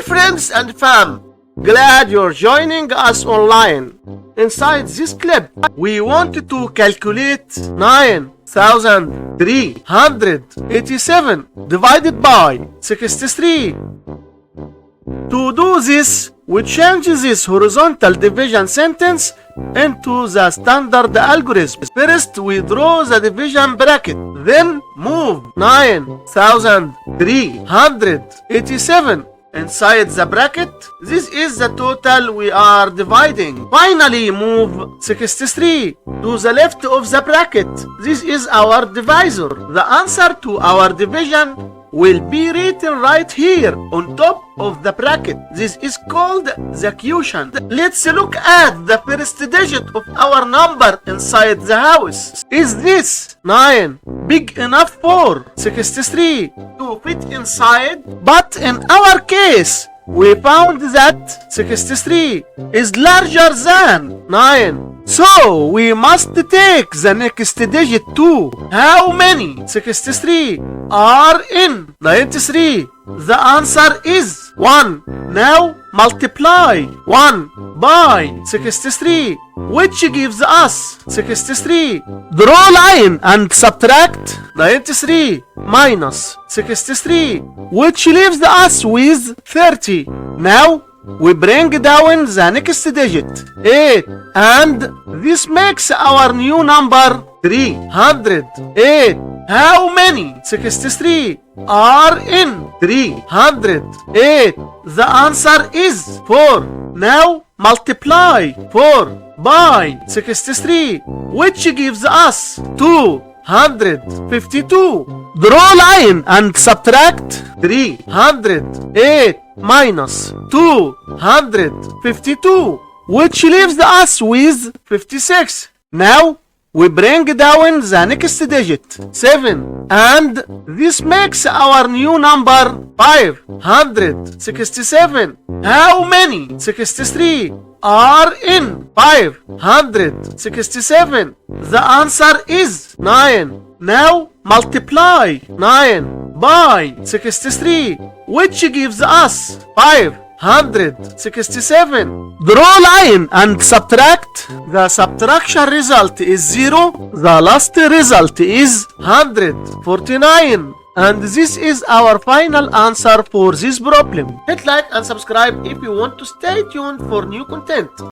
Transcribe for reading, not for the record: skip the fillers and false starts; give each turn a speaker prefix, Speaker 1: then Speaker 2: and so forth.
Speaker 1: friends and fam, glad you're joining us online. Inside this clip, we wanted to calculate 9,387 divided by 63. To do this, we change this horizontal division sentence into the standard algorithm. First, we draw the division bracket, then move 9,387 inside the bracket. This is the total we are dividing. Finally, move 63 to the left of the bracket. This is our divisor. The answer to our division will be written right here on top of the bracket. This is called the quotient. Let's look at the first digit of our number inside the house. Is this 9 big enough for 63 to fit inside? But in our case, we found that 63 is larger than 9. So we must take the next digit too. How many 63 are in 93? The answer is 1. Now multiply 1 by 63, which gives us 63. Draw line and subtract 93 minus 63, which leaves us with 30. Now we bring down the next digit, 8, and this makes our new number 308. How many 63 are in 308? The answer is 4. Now multiply 4 by 63, which gives us 252. Draw line and subtract 308 minus 252, which leaves us with 56. Now we bring down the next digit, 7, and this makes our new number 567. How many 63 are in 567? The answer is 9. Now multiply 9 by 63, which gives us 567. Draw line and subtract. The subtraction result is 0. The last result is 149. And this is our final answer for this problem. Hit like and subscribe if you want to stay tuned for new content.